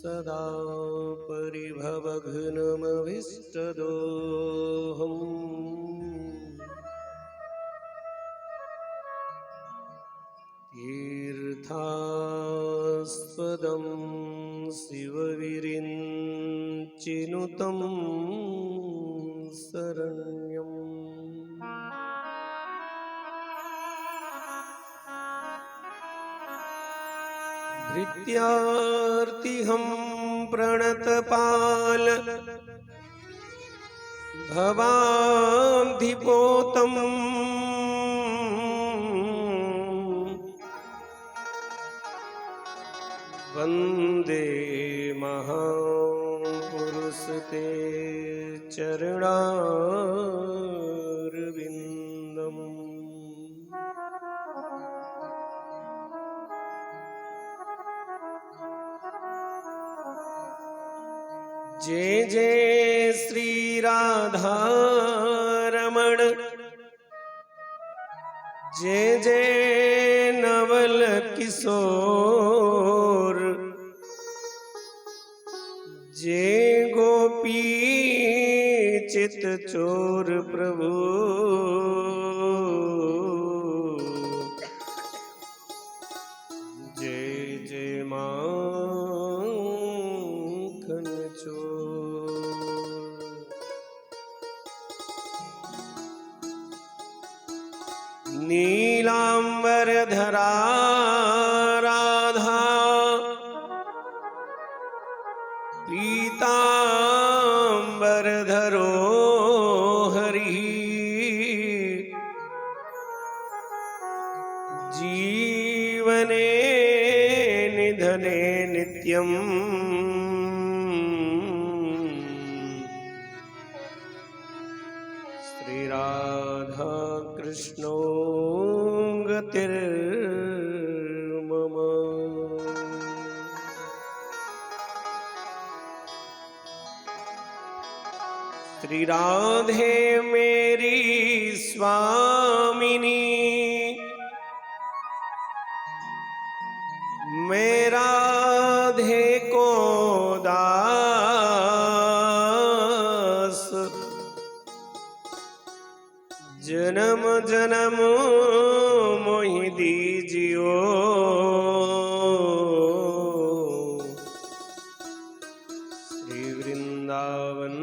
सदा परिभवघ्नमभिष्टदोहम् तीर्थास्पदं शिवविरिञ्चिनुतं शरण्यम् भृत्यार्तिहं प्रणतपाल भवाब्धिपोतम् वन्दे महापुरुष ते चरणारविन्दम्। जय जय श्री राधा रमण, जय जय नवल किशोर, जय गोपी चित चोर प्रभु। जय जय माखन चोर। नीलांबर धरा राधा, पीतांबर धरो हरि, जीवने निधने नित्यम् श्री राधा कृष्णो गतिर्मम। श्री राधे मेरी स्वामिनी, मैं राधे को दास, जन्म जन्म मोहि दीजियो श्री वृंदावन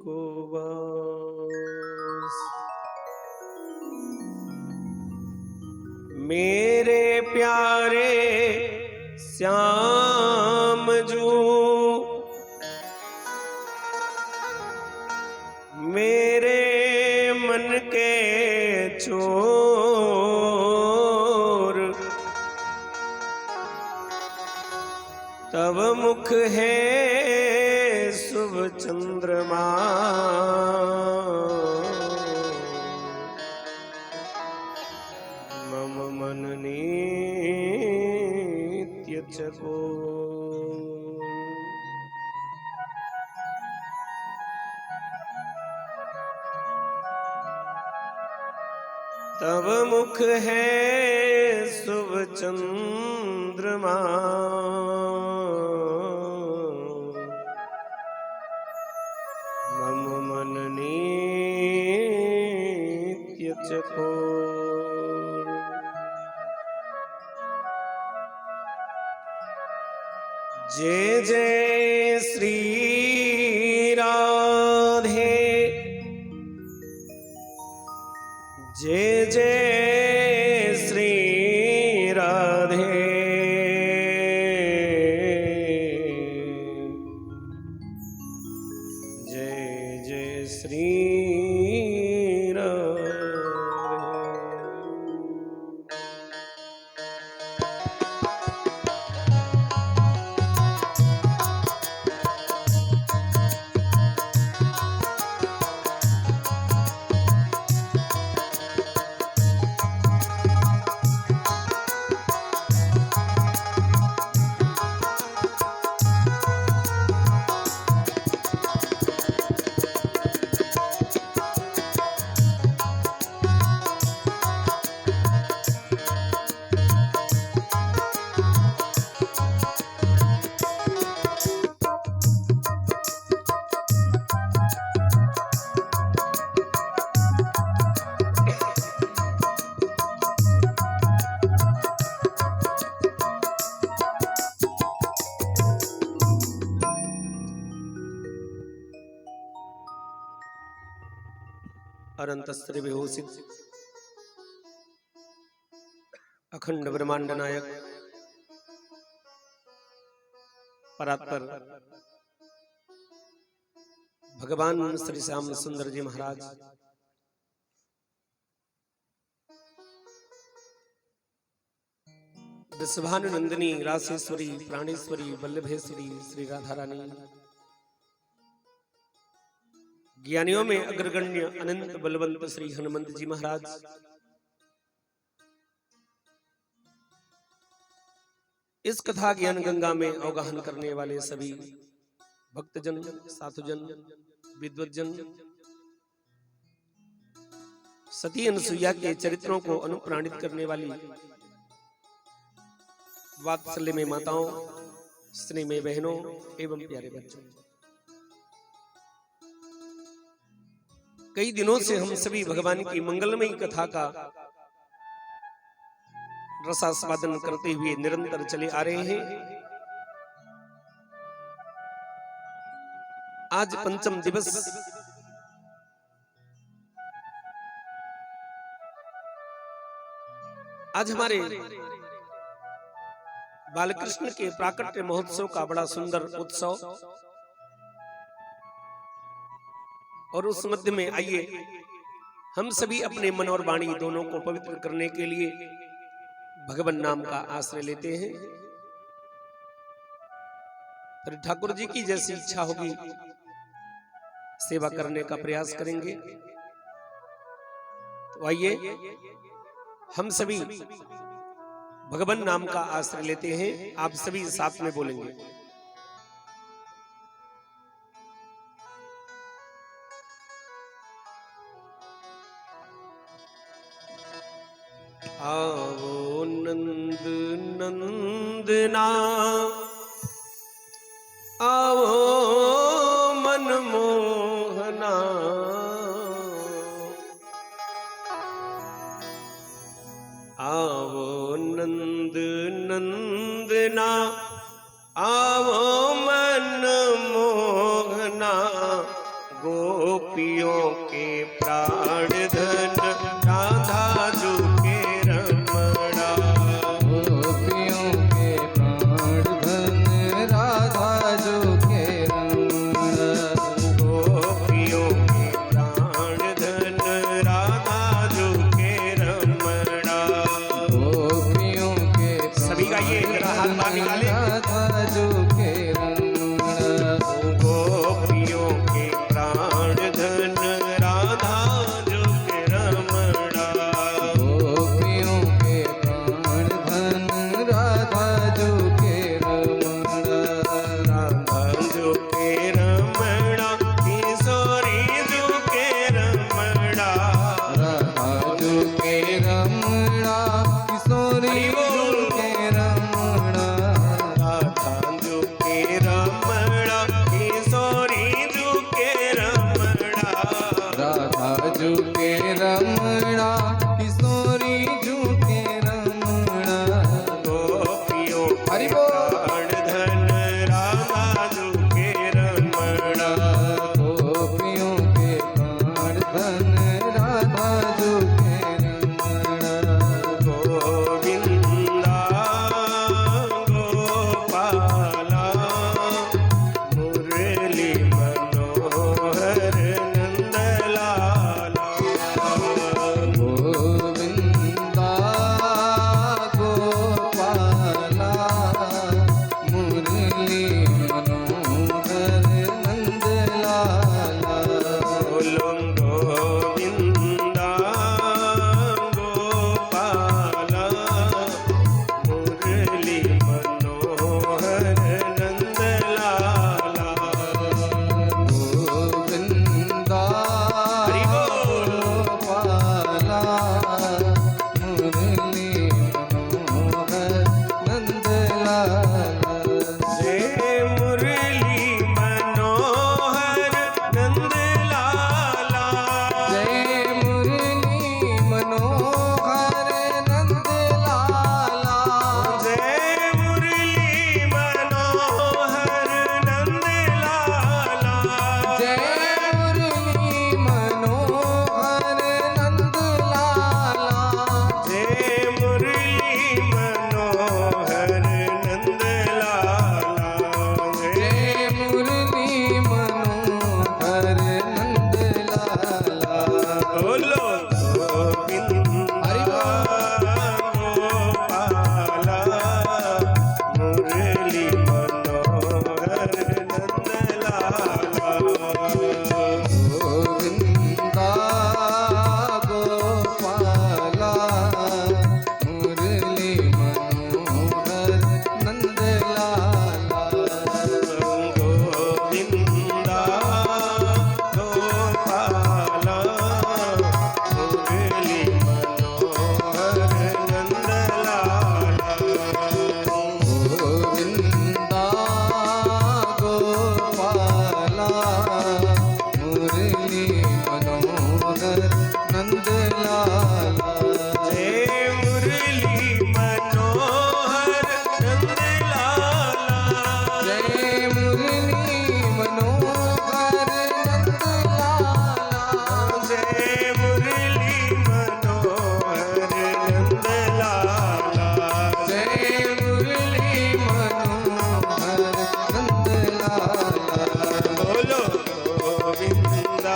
को वास। मेरे प्यारे श्याम जू, मेरे मन के चोर, तब मुख है शुभ चंद्रमा, मम मन नित्य चकोर। तब मुख है शुभ चंद्रमा, मम मन नित्य चकोर। जय जय श्री राधे, जय जय श्री राधे, जय जय श्री राधे। अनंत श्री विभूषित अखंड ब्रह्मांड नायक परात्पर भगवान श्री श्याम सुंदर जी महाराज वृषभानुनंदिनी रासेश्वरी प्राणेश्वरी वल्लभेश्वरी श्री राधा रानी ज्ञानियों में अग्रगण्य अनंत बलवंत श्री हनुमंत जी महाराज इस कथा ज्ञान गंगा में अवगाहन करने वाले सभी भक्तजन साधुजन विद्वज्जन सती अनुसुईया के चरित्रों को अनुप्राणित करने वाली वात्सल्य में माताओं, स्नेह में बहनों एवं प्यारे बच्चों, कई दिनों से हम सभी भगवान की मंगलमयी कथा का रसास्वादन करते हुए निरंतर चले आ रहे हैं। आज पंचम दिवस आज हमारे बालकृष्ण के प्राकट्य महोत्सव का बड़ा सुंदर उत्सव, और उस मध्य में आइए हम सभी अपने मन और वाणी दोनों को पवित्र करने के लिए भगवान नाम का आश्रय लेते हैं। फिर ठाकुर जी की जैसी इच्छा होगी सेवा करने का प्रयास करेंगे। तो आइए हम सभी भगवान नाम का आश्रय लेते हैं। आप सभी साथ में बोलेंगे। आवो नंद नंदना, आवो मनमोहना, आवो नंद नंदना, आवो मनमोहना, गोपियों के प्राण धन राधा जो के रमणा, गोपियों के प्राण धन राधा जो के रमणा, गोपियों के प्राण धन राधा जो के रमणा, गोपियों के सभी का ये हाथ बाहर निकाले। राधा जो के रमणा, गोपियों के प्राण धन राधा जो के रमणा, गोपियों के प्राण धन राधा जो के रमणा, राधा जो के रमणा, किशोरी जो के रमणा, राधा जो के रमणा, किशोरी जो के रमणा, राधा जो के रमणा, किशोरी जो के रमणा, राधा जो के रमणा, किशोरी जो के रमणा, गोपियों के हरि बोल। प्राण धन राधा जो के रमणा, गोपियों के प्राण धन राधा जो के रमणा, गोविंदा गोपाला, मुरली मनोहर नंदलाला, गोविंदा गोपाला, मुरली मनोहर नंदलाला, बोलो गोविंदा बोलो गोविंदा गोपाला मुरली मनोहर नंदलाला गोविंदा गोपाला मुरली मनोहर नंदलाला गोविंदा गोपाला मुरली मनोहर नंदलाला गोविंदा गोपाला मुरली मनोहर नंदलाला जय मुरली मनोहर नंदलाला जय मुरली मनोहर नंदलाला जय मुरली मनोहर नंदलाला जय मुरली मनोहर नंदलाला बोलो गोविंदा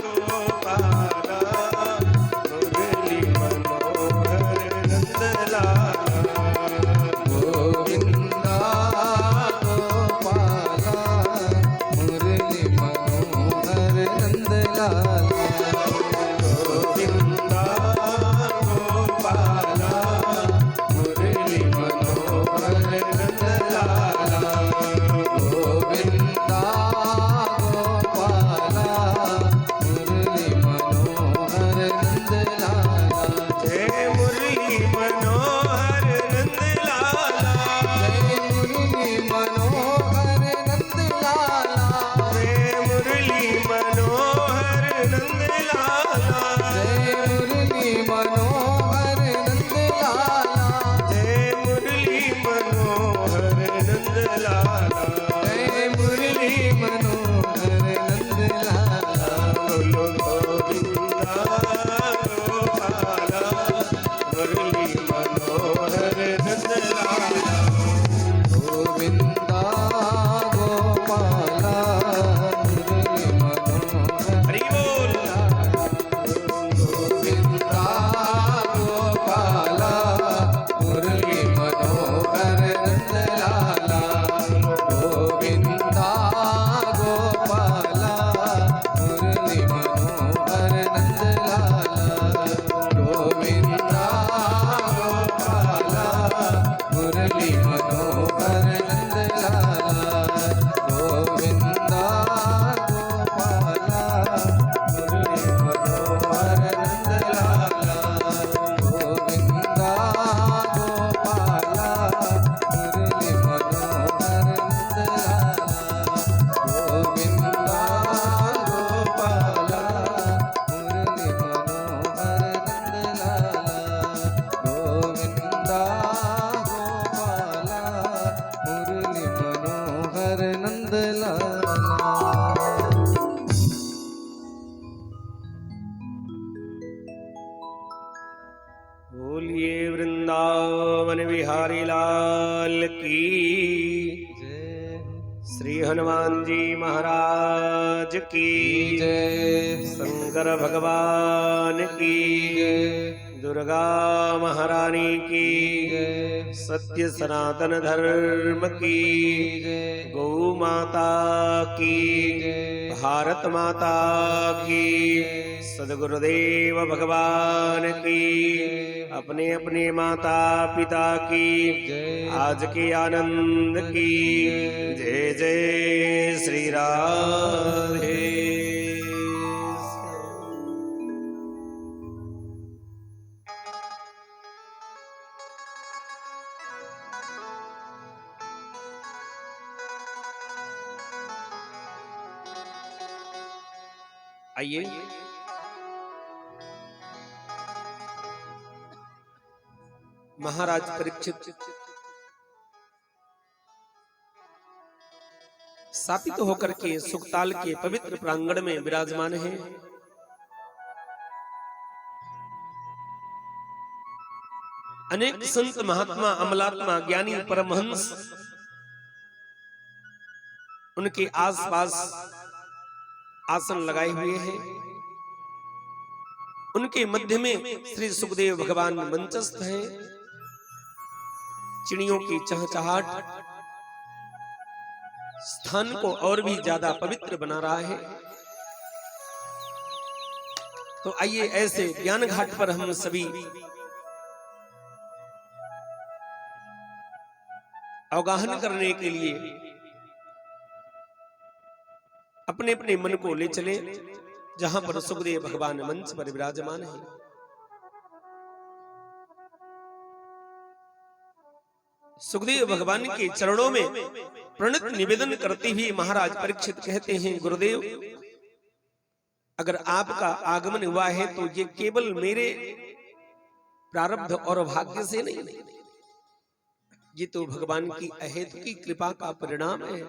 गोपाला मुरली मनोहर नंदलाला गोविंदा गोपाला मुरली मनोहर नंदलाला गोविंदा गोपाला मुरली मनोहर नंदलाला गोविंदा गोपाला मुरली मनोहर नंदलाला जय मुरली मनोहर नंदलाला जय मुरली मनोहर नंदलाला जय मुरली मनोहर नंदलाला जय मुरली मनोहर नंदलाला जय मुरली मनोहर नंदलाला जय मुरली मनोहर नंदलाला बोलो गोविंदा गोपाला मुरली मनोहर नंदलाला गोविंदा गोपाला मुरली मनोहर हरि बोल गोविंदा गोपाला मुरली मनोहर नंदलाला गोविंदा गोपाला मुरली मनोहर नंदलाला गोविंदा गोपाला मुरली मनोहर नंदलाला गोविंदा गोपाला मुरली मनोहर नंदलाला गोविंदा गोपाला मुरली मनोहर नंदलाला गोविंदा गोपाला मुरली मनोहर नंदलाला गोविंदा गोपाला मुरली मनोहर नंदलाला बोलिए वृंदावन बिहारी लाल की जय श्री हनुमान जी महाराज की जय शंकर भगवान की जय दुर्गा महारानी की जय सत्य सनातन धर्म की जय गौ माता की जय भारत माता की सदगुरुदेव भगवान की अपने अपने माता पिता की जय आज के आनंद की जय जय श्री राधे आइए महाराज परीक्षित स्थापित होकर के सुखताल के पवित्र प्रांगण में विराजमान हैं। अनेक संत महात्मा अमलात्मा ज्ञानी परमहंस उनके आसपास आसन लगाए हुए हैं। उनके मध्य में श्री सुखदेव भगवान मंचस्थ हैं। चिड़ियों की चहचहाट स्थान को और भी ज्यादा पवित्र बना रहा है। तो आइए ऐसे ज्ञान घाट पर हम सभी अवगाहन करने के लिए अपने अपने मन को ले चले, जहां पर सुखदेव भगवान मंच पर विराजमान है। सुखदेव भगवान के चरणों में प्रणत निवेदन करते हुए महाराज परीक्षित कहते हैं, गुरुदेव अगर आपका आगमन हुआ है तो ये केवल मेरे प्रारब्ध और भाग्य से नहीं, ये तो भगवान की अहेतुकी कृपा का परिणाम है,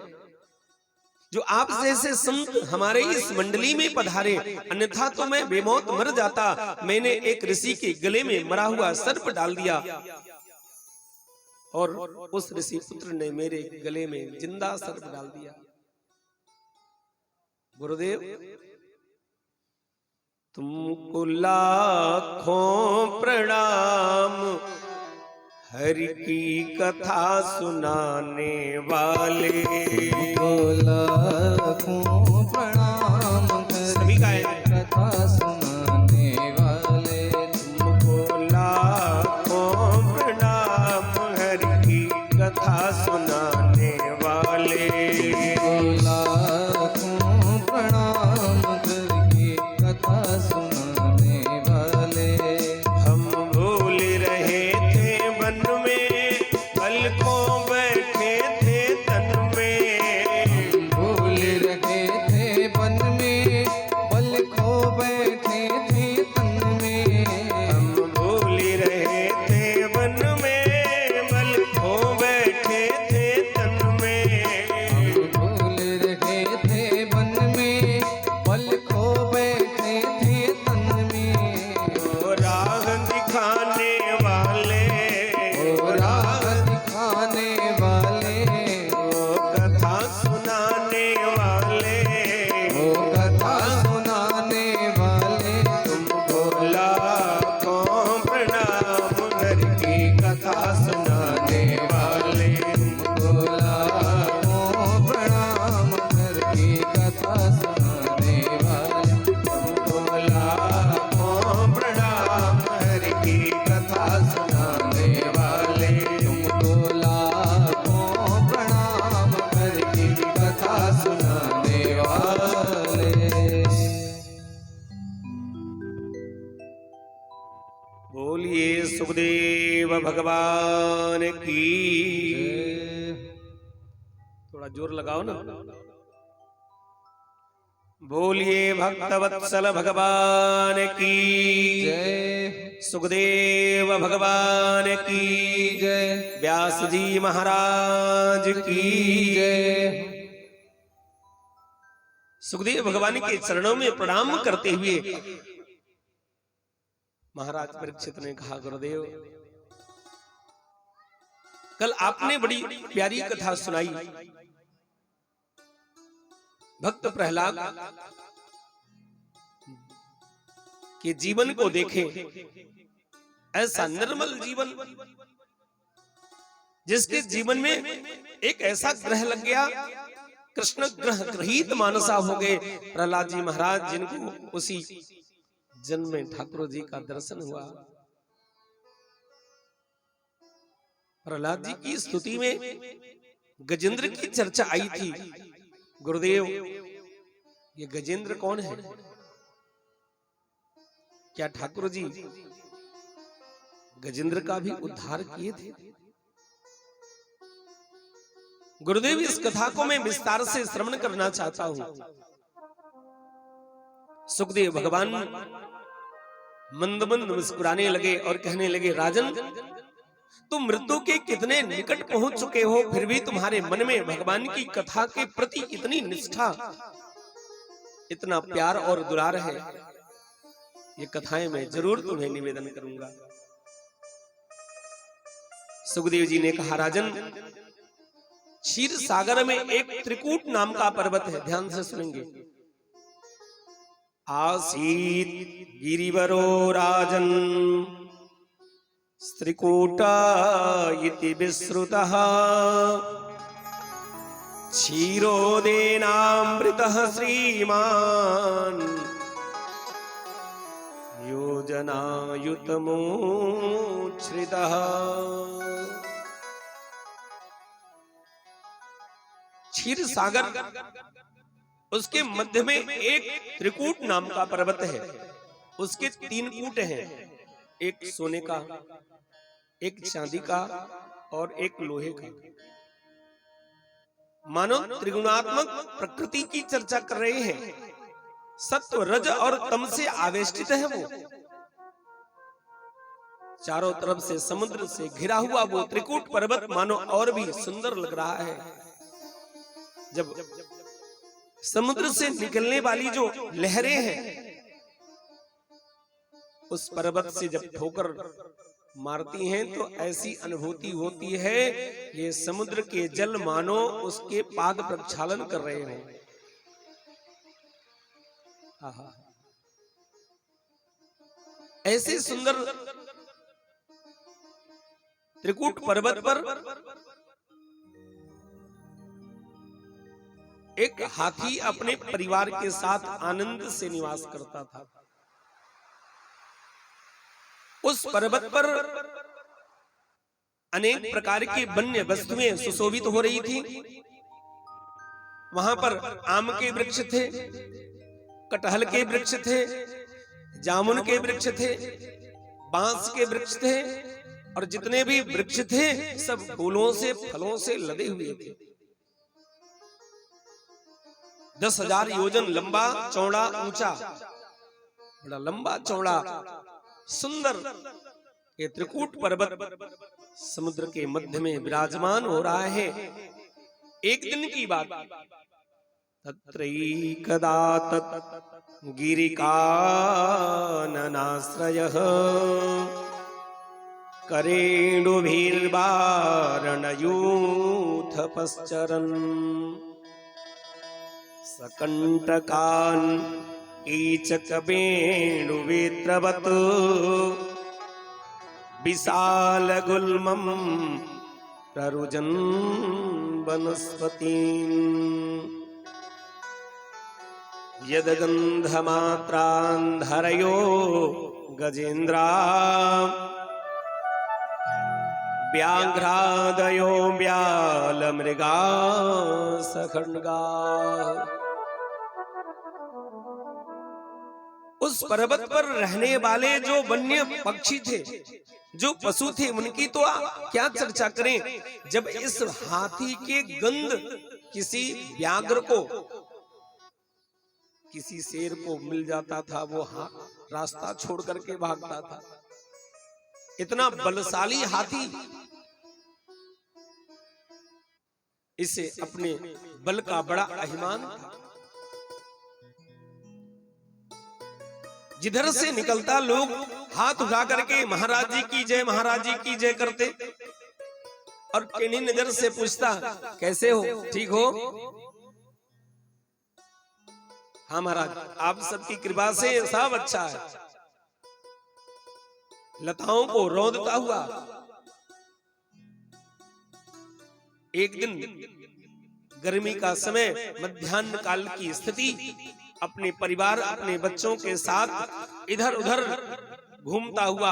जो आप जैसे संत हमारे इस मंडली में पधारे, अन्यथा तो मैं बेमौत मर जाता। मैंने एक ऋषि के गले में मरा हुआ सर्प डाल दिया और उस ऋषि पुत्र ने मेरे गले में जिंदा सर्प डाल दिया। गुरुदेव तुमको लाखों प्रणाम, हरि की कथा सुनाने वाले। लाखों प्रणाम, सभी गाए कथा सुनाने वाले। तुमको लाखों प्रणाम, हरि की कथा सुनाने वाले। लाखों प्रणाम, हरि की कथा सुनाने वाले। हम भूल रहे थे वन में, पलकों बैठे थे तन में। भूल रहे थे वन में, पल खो बैठे थे तन में। हम भूल रहे थे वन में, पल खो बैठे थे तन में। भूल रहे थे वन में, पल खो बैठे थे तन में। ओ राह दिखाने वाले, ओ राह दिखाने वाले, ओ कथा सुनाने वाले, ओ कथा सुनाने वाले। तुमको लाखों प्रणाम, हरि की कथा सुनाने वाले। तुमको लाखों प्रणाम, हरि की कथा सुनाने वाले। तुमको लाखों प्रणाम, हरि की कथा सुनाने वाले। तुमको लाखों प्रणाम, हरि की कथा सुनाने वाले। बोलिए सुखदेव भगवान की। थोड़ा जोर लगाओ ना। बोलिए भक्तवत्सल भगवान की। जय सुखदेव भगवान की। जय व्यास जी महाराज की। जय। सुखदेव भगवान के चरणों में प्रणाम करते हुए महाराज परीक्षित ने कहा, गुरुदेव कल आपने बड़ी प्यारी कथा सुनाई। भक्त प्रहलाद के जीवन को देखें, ऐसा निर्मल जीवन जिसके जीवन में एक ऐसा ग्रह लग गया, कृष्ण ग्रह ग्रहित मानसा हो गए प्रहलाद जी महाराज, जिनको उसी जन्म में ठाकुर जी का दर्शन हुआ। प्रहलाद जी की स्तुति में गजेंद्र की चर्चा आई थी। गुरुदेव ये गजेंद्र कौन है? क्या ठाकुर जी गजेंद्र का भी उद्धार किए थे? गुरुदेव इस कथा को मैं विस्तार से श्रवण करना चाहता हूं। सुखदेव भगवान मंद मंद मुस्कुराने लगे और कहने लगे, राजन तुम मृत्यु के कितने निकट पहुंच चुके हो, फिर भी तुम्हारे मन में भगवान की कथा के प्रति इतनी निष्ठा, इतना प्यार और दुलार है। ये कथाएं मैं जरूर तुम्हें निवेदन करूंगा। सुखदेव जी ने कहा, राजन क्षीर सागर में एक त्रिकूट नाम का पर्वत है, ध्यान से सुनेंगे। आसीत् गिरिवरो राजन् स्त्रिकूट इति विश्रुतः क्षीरोदेनामृतः श्रीमान् योजनायुतमोच्छ्रितः। क्षीर सागर, उसके मध्य में एक त्रिकूट नाम का पर्वत है। उसके 3 कूट हैं, एक सोने का, एक चांदी का और एक लोहे का। मानो त्रिगुणात्मक प्रकृति की चर्चा कर रहे हैं। सत्व, रज और तम से आवेष्टित है वो। चारों तरफ से समुद्र से घिरा हुआ वो त्रिकूट पर्वत मानो और भी सुंदर लग रहा है। जब समुद्र से निकलने वाली जो लहरें हैं, उस पर्वत से जब ठोकर मारती हैं तो ऐसी अनुभूति होती है ये समुद्र के जल मानो उसके पाद प्रक्षालन कर रहे हैं। ऐसे सुंदर त्रिकूट पर्वत पर एक हाथी अपने परिवार के साथ आनंद से निवास करता था। उस पर्वत पर अनेक प्रकार की वन्य वस्तुएं सुशोभित हो रही थी। वहां पर आम के वृक्ष थे, कटहल के वृक्ष थे, जामुन के वृक्ष थे, बांस के वृक्ष थे और जितने भी वृक्ष थे सब फूलों से, फलों से लदे हुए थे। 10,000 योजन लंबा, चौड़ा, ऊंचा, बड़ा लंबा चौड़ा सुंदर ये त्रिकूट पर्वत समुद्र के मध्य में विराजमान हो रहा है। एक दिन की बात, तत्रैकदा तत् गिरिकाननाश्रयः करेणुभिर्वारणयूथपश्चरन् सकण्टकान् कीचकवेणुवेत्रवत् विशालगुल्मं प्ररुजन् वनस्पतीन् यद्गन्धमात्रान्धरयो गजेन्द्रा व्याघ्रादयो व्यालमृगा सखण्डगा। उस पर्वत पर रहने वाले जो वन्य पक्षी थे, जो पशु थे, उनकी तो क्या चर्चा करें। जब इस हाथी के गंध किसी व्याघ्र को, किसी शेर को मिल जाता था, वो रास्ता छोड़ करके भागता था। इतना बलशाली हाथी, इसे अपने बल का बड़ा अभिमान था। जिधर से निकलता लोग हाथ उठा करके महाराज जी की जय, महाराज जी की जय करते और टेढ़ी नजर से पूछता, कैसे हो, ठीक हो? हाँ महाराज, आप सबकी कृपा से सब अच्छा है। लताओं को रौंदता हुआ एक दिन गर्मी का समय, मध्याह्न काल की स्थिति, अपने परिवार, अपने बच्चों के साथ इधर उधर घूमता हुआ,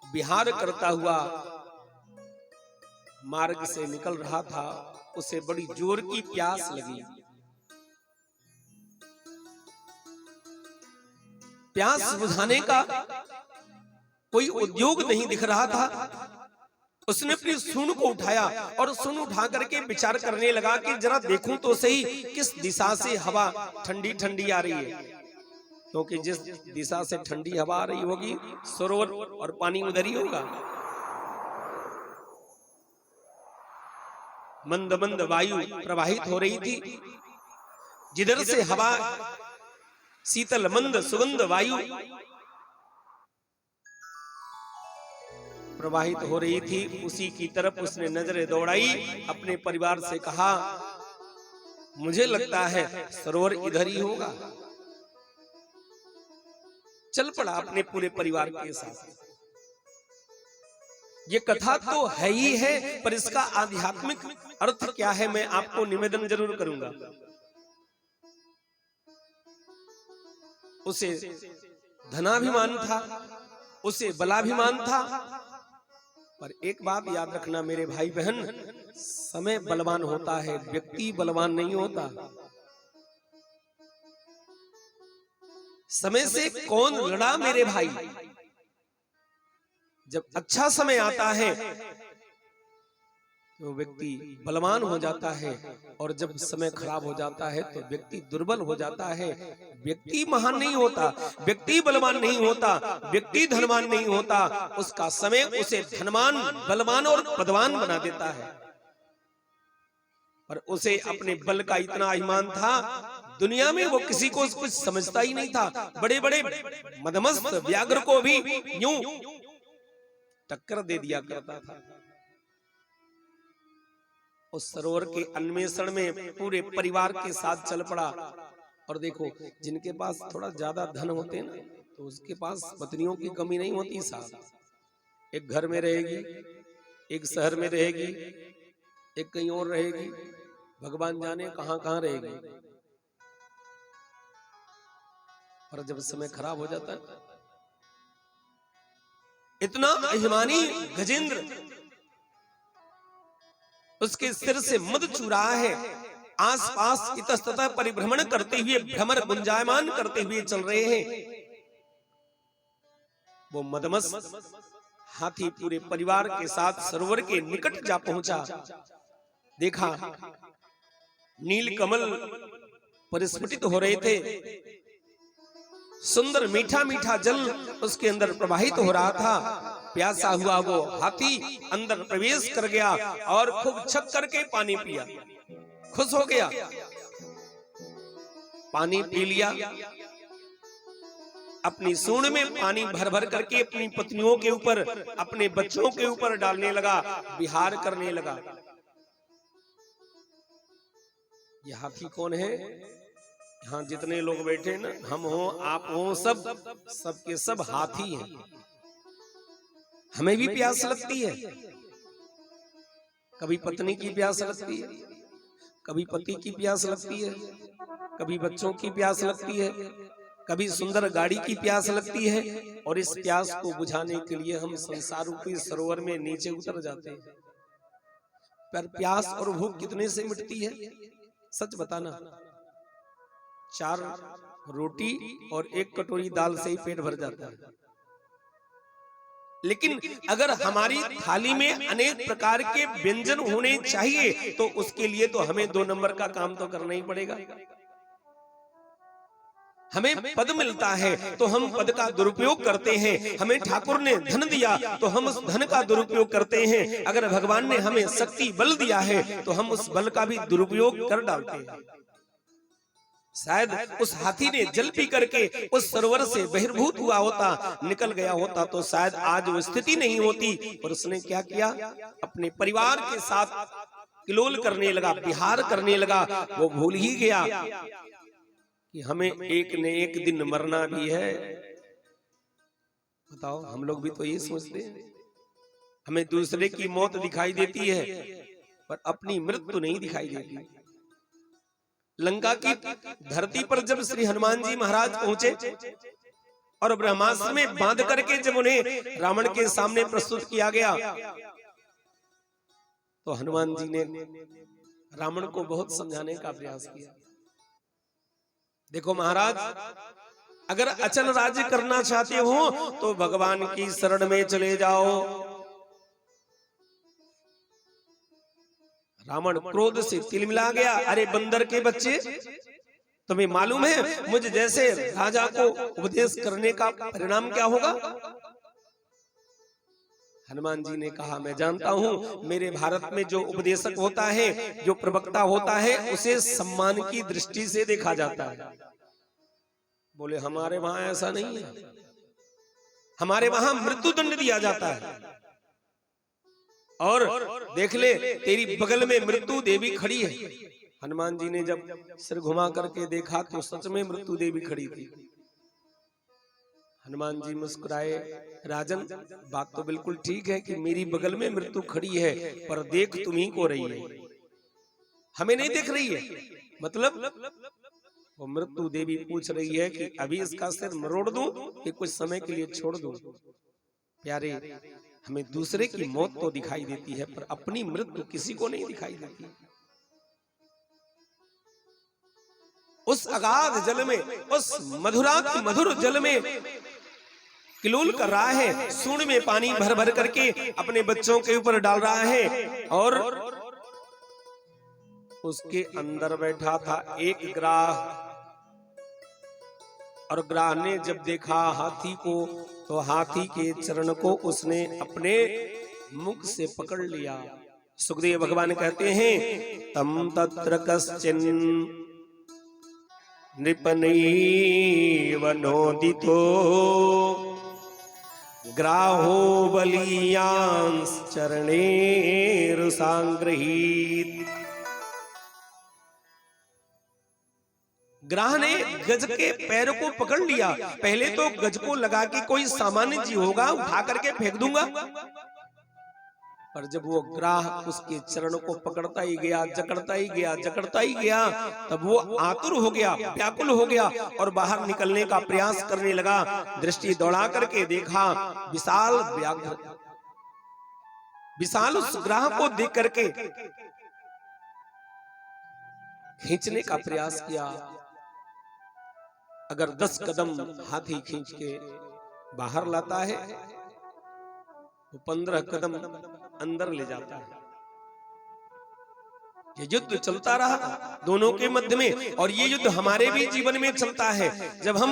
विहार करता हुआ मार्ग से निकल रहा था। उसे बड़ी जोर की प्यास लगी। प्यास बुझाने का कोई उद्योग नहीं दिख रहा था। उसने अपनी सूंड को उठाया और सूंड उठा करके विचार करने लगा कि जरा देखूं तो सही किस दिशा से हवा ठंडी ठंडी आ रही है, क्योंकि जिस दिशा से ठंडी हवा आ रही होगी सरोवर और पानी उधर ही होगा। मंद मंद वायु प्रवाहित हो रही थी। जिधर से हवा शीतल मंद सुगंध वायु प्रवाहित हो रही थी, उसी की तरफ उसने नजरें दौड़ाई। अपने परिवार से कहा, मुझे लगता है सरोवर इधर ही होगा। चल पड़ा अपने पूरे परिवार के साथ। ये कथा तो है ही है, पर इसका आध्यात्मिक अर्थ क्या है मैं आपको निवेदन जरूर करूंगा। उसे धनाभिमान था, उसे बलाभिमान था, पर एक बात याद रखना मेरे भाई बहन, समय बलवान होता है, व्यक्ति बलवान नहीं होता। समय से कौन लड़ा मेरे भाई? जब अच्छा समय आता है तो व्यक्ति बलवान हो जाता है, और जब समय खराब हो जाता है तो व्यक्ति दुर्बल हो जाता है। व्यक्ति महान नहीं होता, व्यक्ति बलवान नहीं होता, व्यक्ति धनवान नहीं होता, उसका समय उसे धनवान, बलवान और पदवान बना देता है। पर उसे अपने बल का इतना अभिमान था, दुनिया में वो किसी को कुछ समझता ही नहीं था। बड़े बड़े मदमस्त व्याघ्र को भी यूं टक्कर दे दिया करता था। उस सरोवर के अन्वेषण में पूरे परिवार के साथ चल पड़ा। और देखो, जिनके पास थोड़ा ज्यादा धन होते हैं ना, तो उसके पास पत्नियों की कमी नहीं होती साहब। एक घर में रहेगी, एक शहर में रहेगी, एक कहीं और रहेगी, भगवान जाने कहां कहां रहेगी। और जब समय खराब हो जाता है, इतना अभिमानी गजेंद्र, उसके सिर से मद चूरा है। आसपास इतस्ततः परिभ्रमण करते हुए, भ्रमर गुंजायमान करते हुए चल रहे हैं। वो मदमस्त हाथी पूरे परिवार के साथ सरोवर के निकट जा पहुंचा। देखा नील कमल परिस्फुटित हो रहे थे, सुंदर मीठा मीठा जल उसके अंदर प्रवाहित हो रहा था। प्यासा हुआ वो हाथी अंदर प्रवेश कर गया और खूब छक करके पानी पिया, खुश हो गया। पानी पी लिया, अपनी सूंड में पानी भर भर करके अपनी पत्नियों के ऊपर, अपने बच्चों के ऊपर डालने लगा, विहार करने लगा। ये हाथी कौन है? यहाँ जितने लोग बैठे ना, हम हो, आप हो, सबके सब हाथी हैं। हमें भी प्यास लगती है, कभी पत्नी की प्यास लगती है, कभी पति की प्यास लगती है, कभी बच्चों की प्यास लगती है, कभी सुंदर गाड़ी की प्यास लगती है। और इस प्यास को बुझाने के लिए हम संसार रूपी सरोवर में नीचे उतर जाते हैं। पर प्यास और भूख कितने से मिटती है? सच बताना। 4 रोटी और 1 कटोरी दाल से ही पेट भर जाता है। लेकिन अगर हमारी थाली में अनेक प्रकार के व्यंजन होने चाहिए, तो उसके लिए तो हमें 2 नंबर का काम तो करना ही पड़ेगा। हमें पद मिलता है तो हम पद का दुरुपयोग करते हैं। हमें ठाकुर ने धन दिया तो हम उस धन का दुरुपयोग करते हैं। अगर भगवान ने हमें शक्ति बल दिया है तो हम उस बल का भी दुरुपयोग कर डालते हैं। शायद उस हाथी ने जल पी करके उस सरोवर से बहिर्भूत हुआ होता, निकल गया होता, तो शायद आज वो स्थिति नहीं होती। और उसने क्या किया? अपने परिवार के साथ किलोल करने लगा, विहार करने लगा। वो भूल ही गया कि हमें एक न एक दिन मरना भी है। बताओ, हम लोग भी तो ये सोचते हैं। हमें दूसरे की मौत दिखाई देती है, पर अपनी मृत्यु नहीं दिखाई देती। लंका की धरती पर जब श्री हनुमान जी महाराज पहुंचे और ब्रह्मास्त्र में बांध करके जब उन्हें रावण के सामने प्रस्तुत किया गया, तो हनुमान जी ने रावण को बहुत समझाने का प्रयास किया। देखो महाराज, अगर अचल राज्य करना चाहते हो तो भगवान की शरण में चले जाओ। रावण क्रोध से तिलमिला गया। अरे बंदर के बच्चे, तुम्हें मालूम है मुझ जैसे राजा को उपदेश करने का परिणाम क्या होगा? हनुमान जी ने कहा, मैं जानता हूं, मेरे भारत में जो उपदेशक होता है, जो प्रवक्ता होता है, उसे सम्मान की दृष्टि से देखा जाता है। बोले हमारे वहां ऐसा नहीं है, हमारे वहां मृत्यु दंड दिया जाता है। और देख ले, तेरी बगल में मृत्यु देवी खड़ी है। हनुमान जी ने जब सिर घुमा करके देखा तो सच में मृत्यु देवी खड़ी थी। हनुमान जी मुस्कुराए, राजन बात तो बिल्कुल ठीक है कि मेरी बगल में मृत्यु खड़ी है, पर देख तुम्ही को रही है, हमें नहीं देख रही है। मतलब वो मृत्यु देवी पूछ रही है कि अभी इसका सिर मरोड़ दूं कि कुछ समय के लिए छोड़ दूं। प्यारे, हमें दूसरे की मौत तो दिखाई देती है पर अपनी मृत्यु किसी को नहीं दिखाई देती। उस अगाध जल में, उस मधुराति मधुर जल में किलोल कर रहा है, सूंड में पानी भर भर करके अपने बच्चों के ऊपर डाल रहा है, और उसके अंदर बैठा था एक ग्राह। और ग्राह ने जब देखा हाथी को, तो हाथी के चरण को उसने अपने मुख से पकड़ लिया। सुखदेव भगवान कहते हैं, तम तत्र कश्चिन नृपनैव नोदितो ग्राहो बलीयांस चरणेर सांगृहीत। ग्राह ने गज के पैर को पकड़ लिया। पहले तो गज को लगा कि कोई सामान्य जीव होगा, उठा करके फेंक दूंगा, पर जब वो ग्राह उसके चरण को पकड़ता ही गया, जकड़ता ही गया, जकड़ता ही गया, तब वो आतुर हो गया, व्याकुल हो गया और बाहर निकलने का प्रयास करने लगा। दृष्टि दौड़ा करके देखा, विशाल व्याघ्र, विशाल उस ग्राह को देख करके खींचने का प्रयास किया। अगर 10 कदम हाथी खींच के बाहर लाता है तो 15 कदम अंदर ले जाता है। ये युद्ध चलता रहा दोनों के मध्य में, और ये युद्ध हमारे भी जीवन में चलता है। जब हम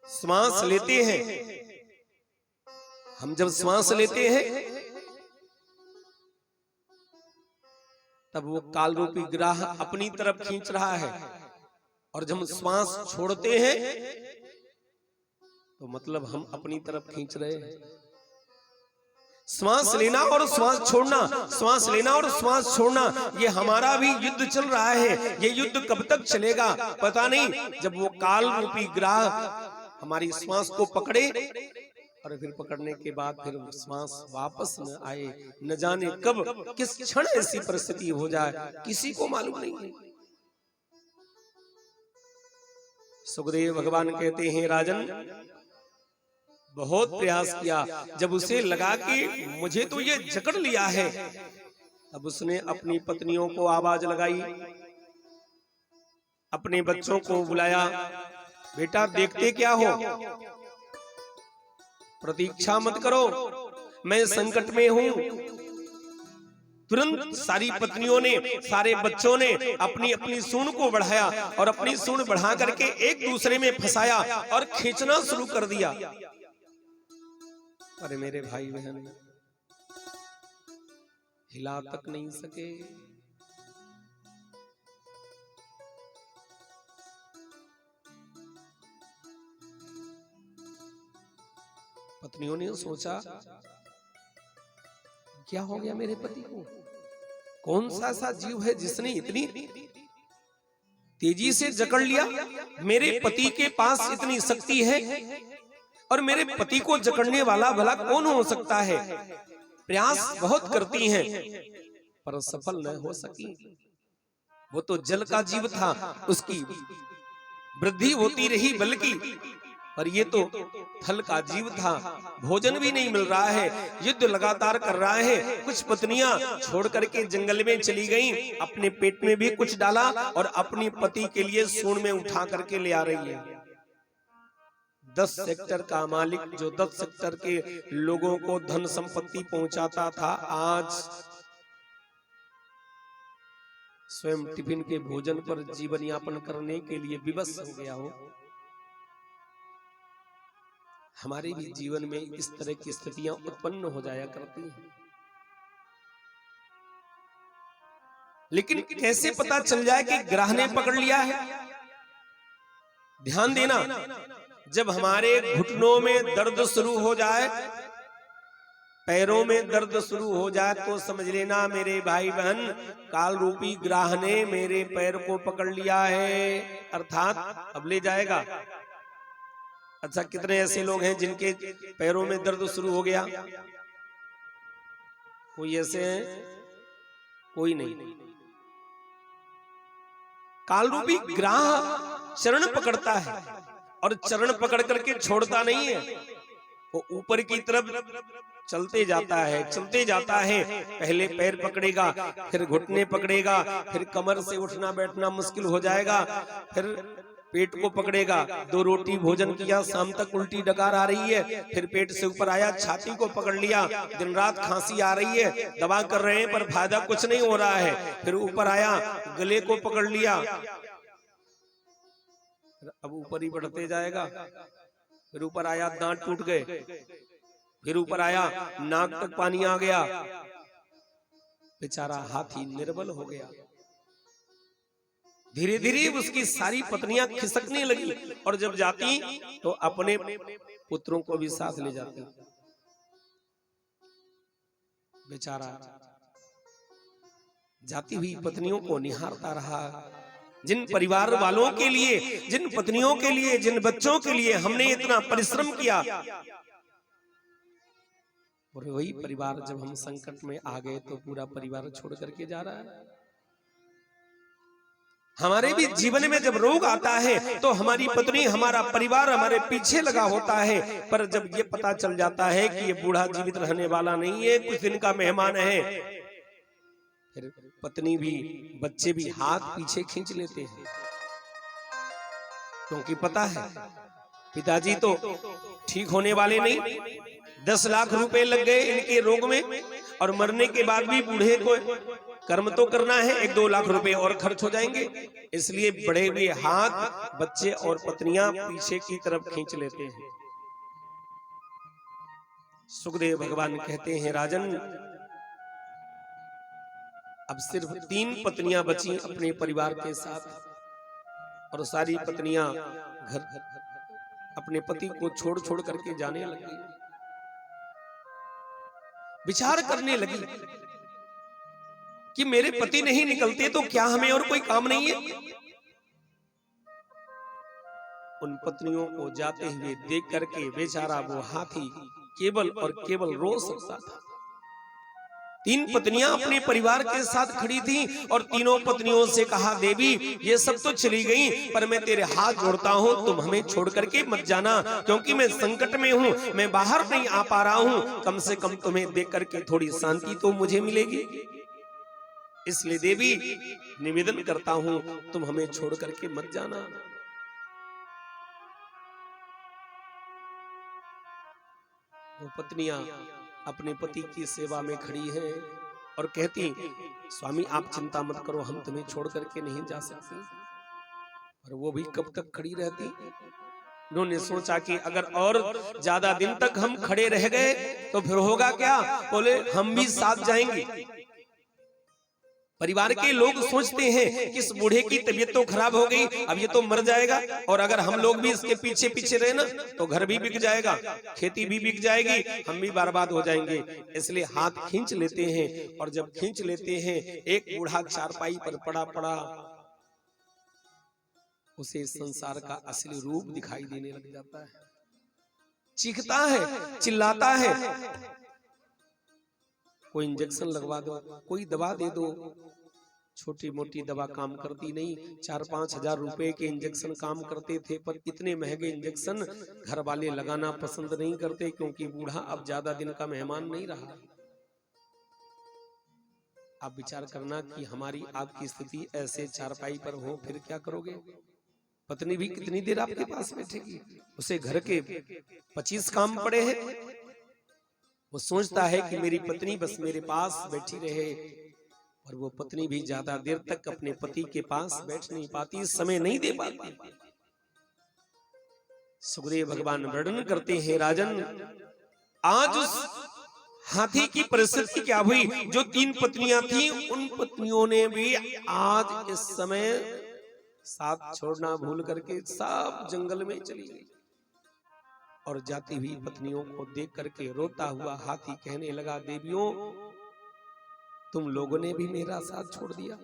श्वास लेते हैं, जब श्वास लेते हैं तब वो काल रूपी ग्राह अपनी तरफ खींच रहा है, और जब हम श्वास छोड़ते हैं तो मतलब हम अपनी तरफ खींच रहे हैं। श्वास लेना और श्वास छोड़ना, श्वास लेना और श्वास छोड़ना, ये हमारा भी युद्ध चल रहा है। ये युद्ध कब तक चलेगा पता नहीं। जब वो काल रूपी ग्राह हमारी श्वास को पकड़े और फिर पकड़ने के बाद फिर श्वास वापस न आए, न जाने कब किस क्षण ऐसी परिस्थिति हो जाए, किसी को मालूम नहीं है। सुखदेव भगवान कहते हैं, राजन बहुत प्रयास किया, जब उसे लगा कि मुझे तो ये जकड़ लिया है, तब उसने अपनी पत्नियों को आवाज लगाई, अपने बच्चों को बुलाया, बेटा देखते क्या हो, प्रतीक्षा मत करो, मैं संकट में हूं। तुरंत सारी पत्नियों ने, सारे बच्चों ने अपनी अपनी सूंड को बढ़ाया और अपनी सूंड बढ़ा करके एक दूसरे में फंसाया और खींचना शुरू कर दिया। अरे मेरे भाई बहन हिला तक नहीं सके। पत्नियों ने सोचा, क्या हो गया मेरे पति को? कौन सा ऐसा जीव है जिसने इतनी तेजी से जकड़ लिया? मेरे पति के पास इतनी शक्ति है और मेरे पति को जकड़ने वाला भला कौन हो सकता है? प्रयास बहुत करती हैं पर सफल न हो सकी। वो तो जल का जीव था, उसकी वृद्धि होती रही बल्कि, पर ये तो थल का जीव था, भोजन भी नहीं मिल रहा है, युद्ध लगातार कर रहा है। कुछ पत्नियां छोड़ करके जंगल में चली गईं, अपने पेट में भी कुछ डाला और अपनी पति के लिए सूंड में उठा करके ले आ रही है। 10 सेक्टर का मालिक जो 10 सेक्टर के लोगों को धन संपत्ति पहुंचाता था, आज स्वयं टिफिन के भोजन पर जीवन यापन करने के लिए विवश हो गया हो। हमारे भी जीवन में इस तरह की स्थितियां उत्पन्न हो जाया करती हैं, लेकिन कैसे पता चल जाए कि ग्रह ने पकड़ लिया है? ध्यान देना, जब हमारे घुटनों में दर्द शुरू हो जाए, पैरों में दर्द शुरू हो जाए तो समझ लेना मेरे भाई बहन, काल रूपी ग्राह ने मेरे पैर को पकड़ लिया है, अर्थात अब ले जाएगा। अच्छा, कितने ऐसे लोग हैं जिनके पैरों में दर्द शुरू हो गया? कोई ऐसे हैं? कोई नहीं। काल रूपी ग्राह चरण पकड़ता है और चरण पकड़ करके छोड़ता नहीं है, वो ऊपर की तरफ चलते जाता है, चलते जाता है। पहले पैर पकड़ेगा, फिर घुटने पकड़ेगा, फिर कमर से उठना बैठना मुश्किल हो जाएगा, फिर पेट को पकड़ेगा। 2 रोटी भोजन किया, शाम तक उल्टी डकार आ रही है, फिर पेट से ऊपर आया, छाती को पकड़ लिया, दिन रात खांसी आ रही है, दवा कर रहे हैं पर फायदा कुछ नहीं हो रहा है। फिर ऊपर आया, गले को पकड़ लिया, अब ऊपर ही बढ़ते जाएगा। फिर ऊपर आया, दांत टूट गए, फिर ऊपर आया, नाक तक पानी आ गया, बेचारा हाथी निर्बल हो गया। धीरे धीरे उसकी सारी पत्नियां खिसकने लगी और जब जाती तो अपने पुत्रों को भी साथ ले जाती। बेचारा जाती हुई पत्नियों को निहारता रहा। जिन परिवार वालों के लिए, जिन पत्नियों के लिए, जिन बच्चों के लिए हमने इतना परिश्रम किया, और वही परिवार जब हम संकट में आ गए तो पूरा परिवार छोड़ करके जा रहा है। हमारे भी जीवन में जब रोग आता है तो हमारी पत्नी, हमारा परिवार हमारे पीछे लगा होता है, पर जब ये पता चल जाता है कि ये बूढ़ा जीवित रहने वाला नहीं है, कुछ दिन का मेहमान है, फिर पत्नी भी, बच्चे भी हाथ पीछे खींच लेते हैं, क्योंकि पता है पिताजी तो ठीक होने वाले नहीं। 10 लाख रुपए लग गए इनके रोग में और मरने के बाद भी बूढ़े को कर्म तो करना है, 1-2 लाख रुपए और खर्च हो जाएंगे, इसलिए बड़े हुए हाथ बच्चे और पत्नियां पीछे की तरफ खींच लेते हैं। सुखदेव भगवान कहते हैं, राजन अब सिर्फ 3 पत्नियां बची अपने परिवार के साथ, और सारी पत्नियां घर अपने पति को छोड़ छोड़ करके जाने लगी। विचार करने लगी कि मेरे पति नहीं निकलते तो क्या हमें और कोई काम नहीं है? उन पत्नियों को जाते हुए देख करके बेचारा वो हाथी केवल और केवल रो सकता था। 3 पत्नियां अपने परिवार के साथ खड़ी थीं और तीनों पत्नियों से कहा, देवी ये सब तो चली गई, पर मैं तेरे हाथ जोड़ता हूं, तुम हमें छोड़ करके मत जाना, क्योंकि मैं संकट में हूं, मैं बाहर नहीं आ पा रहा हूं, कम से कम तुम्हें देख करके थोड़ी शांति तो मुझे मिलेगी, इसलिए देवी निवेदन करता हूं तुम हमें छोड़ करके मत जाना। वो पत्नियां अपने पति की सेवा में खड़ी हैं और कहती, स्वामी आप चिंता मत करो, हम तुम्हें छोड़ करके नहीं जा सकते। और वो भी कब तक खड़ी रहती? उन्होंने सोचा कि अगर और ज्यादा दिन तक हम खड़े रह गए तो फिर होगा क्या? बोले हम भी साथ जाएंगे। परिवार के लोग सोचते हैं कि इस बूढ़े की तबीयत तो खराब हो गई, अब ये तो मर जाएगा, और अगर हम लोग भी इसके पीछे पीछे रहे ना तो घर भी बिक जाएगा, खेती भी बिक जाएगी, हम भी बर्बाद हो जाएंगे, इसलिए हाथ खींच लेते हैं। और जब खींच लेते हैं, एक बूढ़ा चारपाई पर पड़ा पड़ा उसे संसार का असली रूप दिखाई देने लग जाता है, चीखता है, चिल्लाता है, कोई इंजेक्शन लगवा दो, कोई दवा दे दो। छोटी मोटी दवा काम करती नहीं, 4-5 हजार रुपए के इंजेक्शन काम करते थे, पर इतने महंगे इंजेक्शन घर वाले लगाना पसंद नहीं करते, क्योंकि बूढ़ा अब ज्यादा दिन का मेहमान नहीं रहा। आप विचार करना कि हमारी आपकी स्थिति ऐसे चारपाई पर हो, फिर क्या करोगे? पत्नी भी कितनी देर आपके पास बैठेगी? उसे घर के 25 काम पड़े हैं, वो सोचता है कि मेरी पत्नी बस मेरे पास बैठी रहे, और वो पत्नी भी ज्यादा देर तक अपने पति के पास बैठ नहीं पाती, समय नहीं दे पाती। सुखदेव भगवान वर्णन करते हैं, राजन आज उस हाथी की परिस्थिति क्या हुई? जो 3 पत्नियां थी, उन पत्नियों ने भी आज इस समय साथ छोड़ना भूल करके सब जंगल में चली गई, और जाती हुई पत्नियों को देख करके रोता हुआ हाथी कहने लगा, देवियों तुम लोगों ने भी मेरा साथ छोड़ दिया।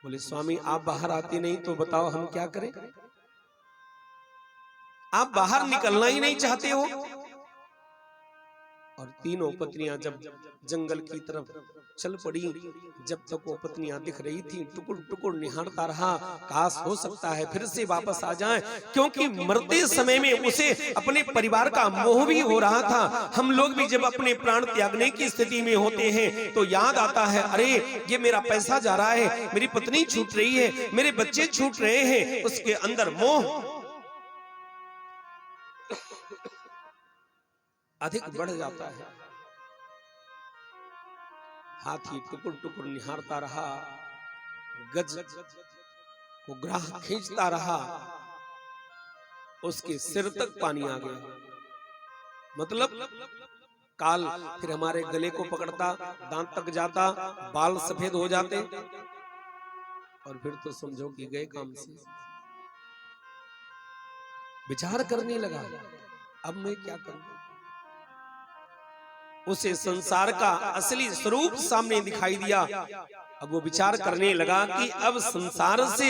बोले स्वामी आप बाहर आते नहीं तो बताओ हम क्या करें? आप बाहर निकलना ही नहीं चाहते हो। और तीनों पत्नियां जब जंगल की तरफ चल पड़ी, जब तक वो पत्नियां दिख रही थी टुकुर टुकुर निहारता रहा, काश हो सकता है फिर से वापस आ जाएं, क्योंकि मरते समय में उसे अपने परिवार का मोह भी हो रहा था। हम लोग भी जब अपने प्राण त्यागने की स्थिति में होते हैं तो याद आता है, अरे ये मेरा पैसा जा रहा है, मेरी पत्नी छूट रही है, मेरे बच्चे छूट रहे हैं, उसके अंदर मोह अधिक बढ़ जाता है। हाथी टुकुर टुकुर निहारता रहा, गज को ग्राह खींचता रहा, उसके सिर तक पानी आ गया। मतलब काल फिर हमारे गले को पकड़ता, दांत तक जाता, बाल सफेद हो जाते और फिर तो समझो कि गए काम से। विचार करने लगा, अब मैं क्या करूं? उसे संसार का असली स्वरूप सामने दिखाई दिया। अब वो विचार करने लगा कि अब संसार से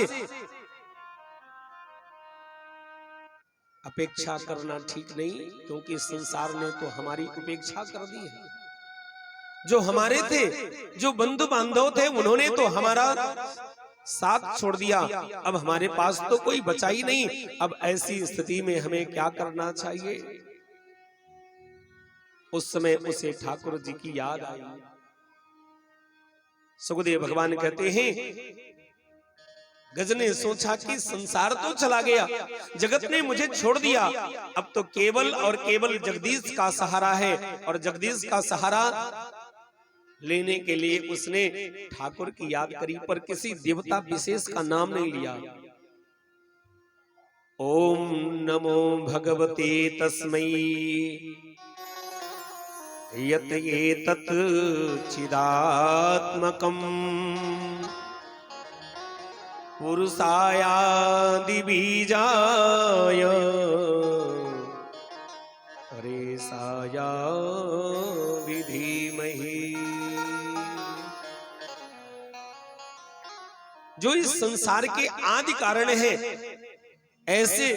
अपेक्षा करना ठीक नहीं, क्योंकि संसार ने तो हमारी उपेक्षा कर दी है। जो हमारे थे, जो बंधु बांधव थे, उन्होंने तो हमारा साथ छोड़ दिया। अब हमारे पास तो कोई बचा ही नहीं। अब ऐसी स्थिति में हमें क्या करना चाहिए? उस समय उसे ठाकुर जी की याद आई। सुखदेव भगवान कहते हैं, गज ने सोचा कि संसार तो चला गया, जगत ने मुझे छोड़ दिया, अब तो केवल और केवल जगदीश का सहारा है। और जगदीश का सहारा लेने के लिए उसने ठाकुर की याद करी, पर किसी देवता विशेष का नाम नहीं लिया। ओम नमो भगवते तस्मै यत एतत् चिदात्मकम् पुरुषायादि बीजाय परेशाय विधीमहि। जो इस संसार के आदि कारण है, ऐसे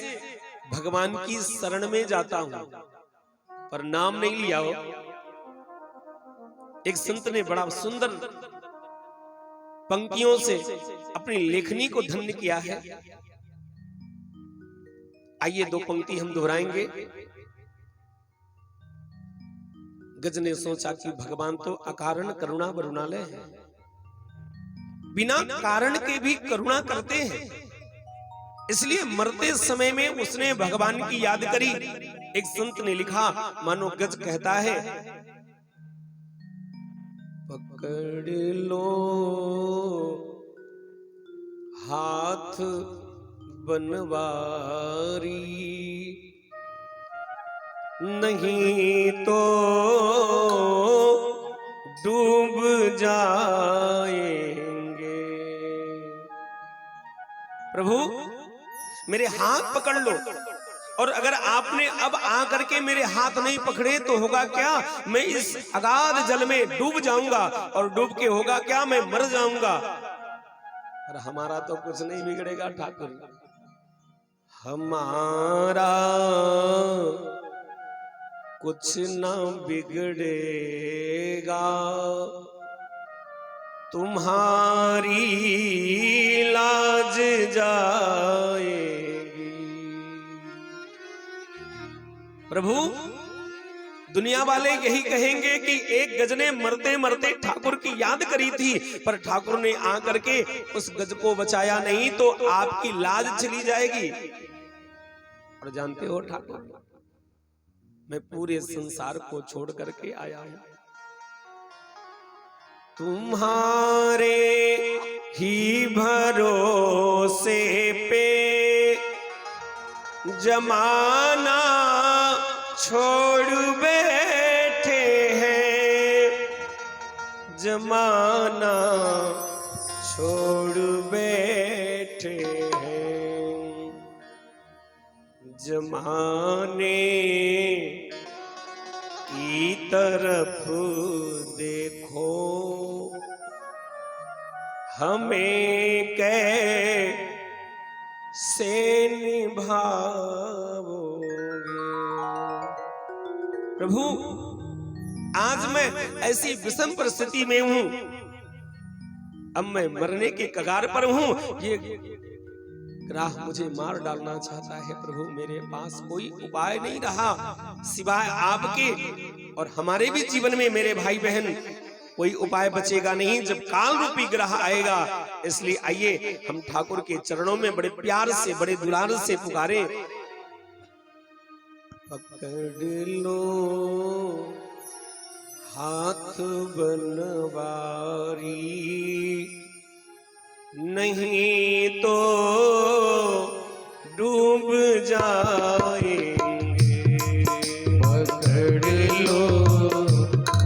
भगवान की शरण में जाता हूं, पर नाम नहीं लिया हो। एक संत ने बड़ा सुंदर पंक्तियों से अपनी लेखनी को धन्य किया है। आइए दो पंक्ति हम दोहराएंगे। गज ने सोचा कि भगवान तो अकारण करुणा वरुणालय है, बिना कारण के भी करुणा करते हैं, इसलिए मरते समय में उसने भगवान की याद करी। एक संत ने लिखा, मानो गज कहता है, पकड़ लो हाथ बनवारी, नहीं तो डूब जाएंगे। प्रभु मेरे हाथ पकड़ लो, और अगर आपने अब आकर के मेरे हाथ नहीं पकड़े तो होगा क्या? मैं इस अगाध जल में डूब जाऊंगा, और डूब के होगा क्या? मैं मर जाऊंगा। और हमारा तो कुछ नहीं बिगड़ेगा ठाकुर, हमारा कुछ ना बिगड़ेगा, तुम्हारी लाज जाएगी। प्रभु दुनिया वाले यही कहेंगे कि एक गज ने मरते मरते ठाकुर की याद करी थी, पर ठाकुर ने आकर के उस गज को बचाया नहीं, तो आपकी लाज चली जाएगी। और जानते हो ठाकुर, मैं पूरे संसार को छोड़ करके आया हूं, तुम्हारे ही भरोसे पे जमाना छोड़ बैठे हैं, जमाना छोड़ बैठे हैं, जमाने की तरफ देखो, हमें कैसे निभाओगे। प्रभु, आज मैं ऐसी विषम परिस्थिति में हूं, अब मैं मरने के कगार पर हूं, ये ग्राह मुझे मार डालना चाहता है। प्रभु, मेरे पास कोई उपाय नहीं रहा सिवाय आपके, और हमारे भी जीवन में मेरे भाई बहन कोई उपाय बचेगा नहीं जब काल रूपी ग्रह आएगा। इसलिए आइए हम ठाकुर के चरणों में बड़े प्यार से, बड़े दुलार से पुकारें। पकड़ लो हाथ बनवारी, नहीं तो डूब जाएंगे। पकड़ लो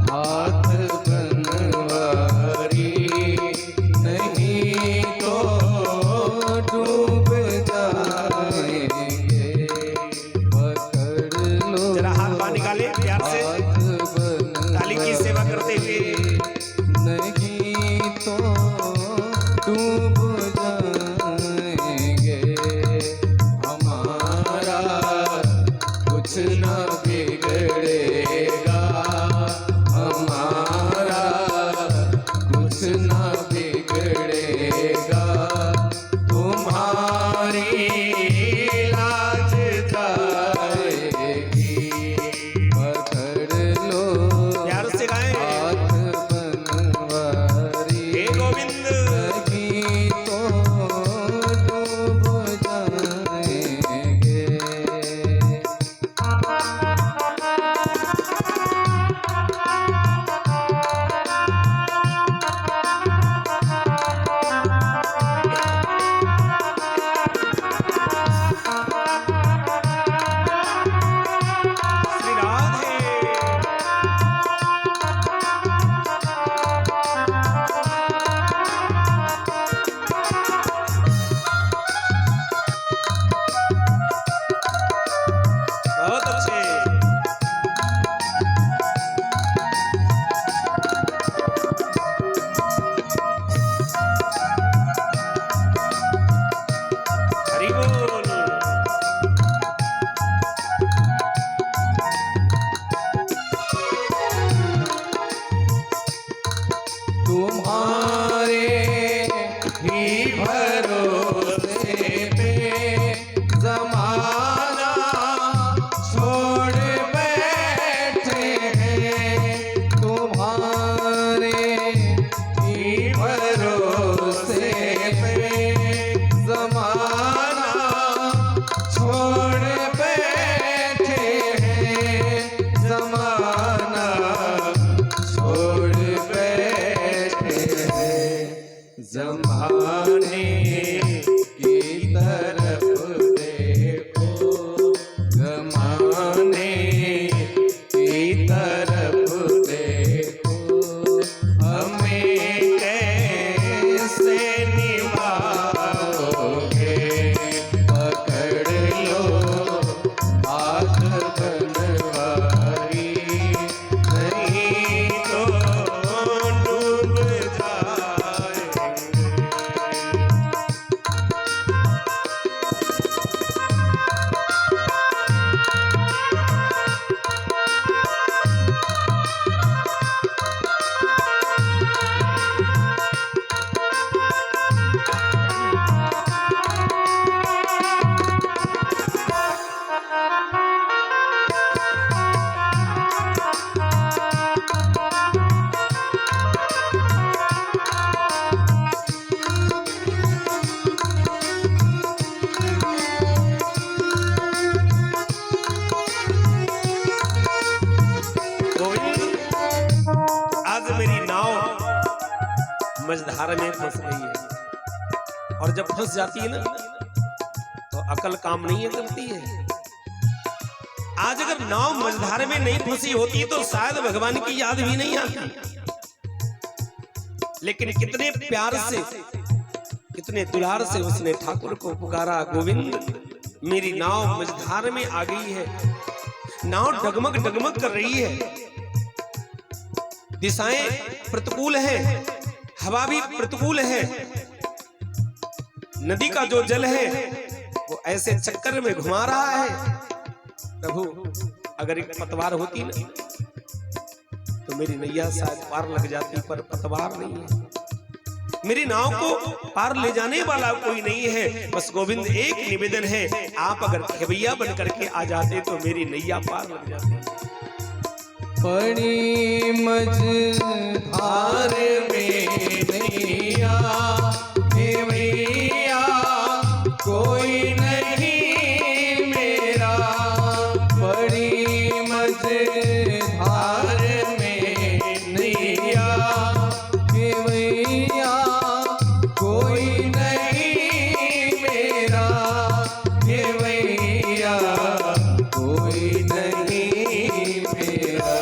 हाथ बनवारी, नहीं तो डूब जाएंगे। पकड़ लो, जरा हाथ बाहर निकाले प्यार से, ताली की सेवा करते हुए। नहीं तो डूब जाएंगे, हमारा कुछ न बिगड़ेगा, हमारा कुछ न बिगड़ेगा, तुम्हारी लाज जाएगी। पकड़ लो प्यार से गाएं। हाथ बनवारी, हे गोविंद, नहीं तो डूब जाएंगे। श्री राधे। बहुत अच्छे। हरि बोल। तुम्हारे ही भरोसे पे ज़माना छोड़ बैठे हैं, तुम्हारे ही भरोसे पे ज़माना छोड़ बैठे हैं, ज़माना छोड़ बैठे हैं। ज़माने की तरफ देखो, ज़माने की तरफ देखो, हमें कैसे निभाओगे। पकड़ लो हाथ बनवारी, नहीं तो डूब जाएंगे। मझधार में फंस गई है, और जब फंस जाती है ना तो अकल काम नहीं करती है। आज अगर नाव मझधार में नहीं फंसी होती तो शायद भगवान की याद भी नहीं आती, लेकिन कितने प्यार से, कितने दुलार से उसने ठाकुर को पुकारा, गोविंद मेरी नाव मझधार में आ गई है। नाव डगमग डगमग कर रही है, दिशाएं प्रतिकूल है, हवा भी प्रतिकूल है, नदी का जो जल है वो ऐसे चक्कर में घुमा रहा है। प्रभु अगर एक पतवार होती ना तो मेरी नैया शायद पार लग जाती, पर पतवार नहीं है। मेरी नाव को पार ले जाने वाला कोई नहीं है। बस गोविंद एक निवेदन है, आप अगर खेवैया बन करके आ जाते तो मेरी नैया पार लग जाती। पड़ी मझधार में नैया खेवैया कोई नहीं मेरा। पड़ी मझधार में नैया खेवैया कोई नहीं मेरा। खेवैया कोई नहीं मेरा।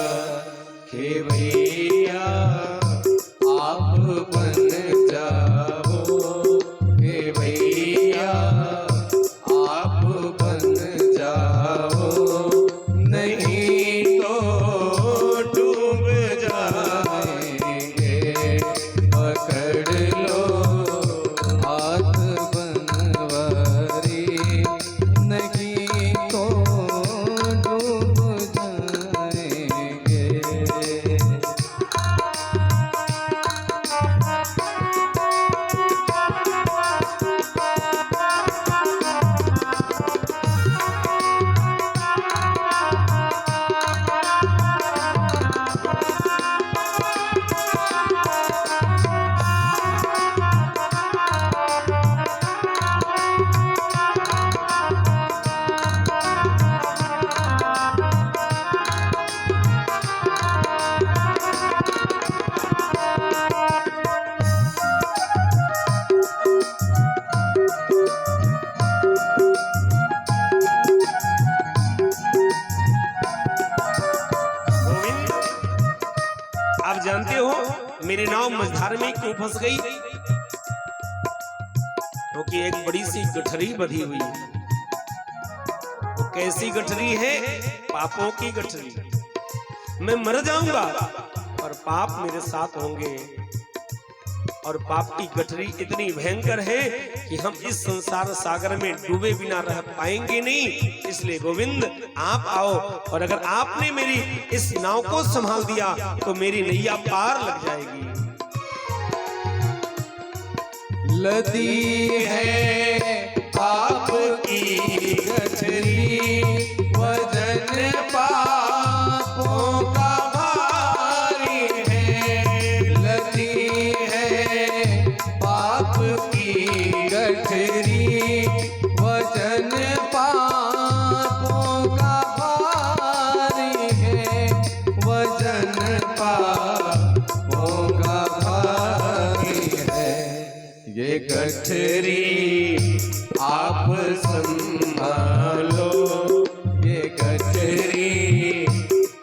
खेवैया आप बन जाओ। खेवैया आप बन जाओ, नहीं तो डूब जाएंगे। पकड़ लो हाथ बनवारी, नहीं तो डूब जाएंगे। आप जानते हो मेरी नाव मझधार में क्यों फंस गई? क्योंकि एक बड़ी सी गठरी बंधी हुई है। वो कैसी गठरी है? पापों की गठरी। मैं मर जाऊंगा और पाप मेरे साथ होंगे, और पाप की गठरी इतनी भयंकर है कि हम इस संसार सागर में डूबे बिना रह पाएंगे नहीं। इसलिए गोविंद आप आओ, और अगर आपने मेरी इस नाव को संभाल दिया तो मेरी नैया पार लग जाएगी। लदी है आपकी गठरी, वजन पापों का भारी है। लदी है पाप की गठरी, वजन पापों का भारी है। वजन पापों का भारी है। ये गठरी आप संभालो, ये गठरी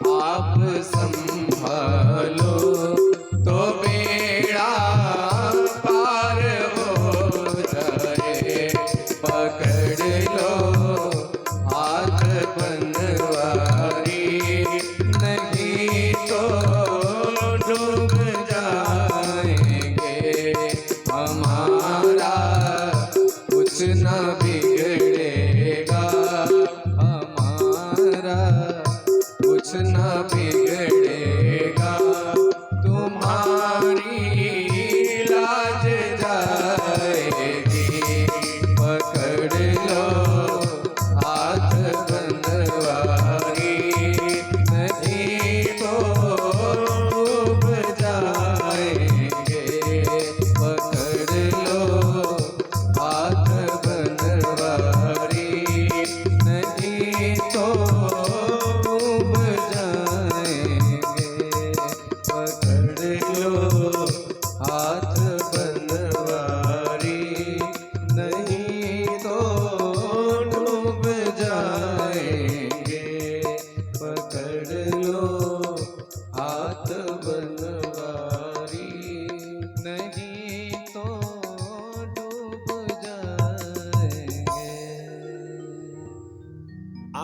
आप संभालो, तो बेड़ा पार हो जाए। पकड़ लो हाथ बनवारी, नहीं तो डूब जाएंगे। हमारा कुछ ना बिगड़ेगा, हमारा कुछ ना बिगड़ेगा। तुम्हारी लाज जाएगी। पकड़ लो हाथ बनवारी, नहीं तो डूब जाएंगे। पकड़ लो हाथ बनवारी, नहीं तो डूब जाएंगे।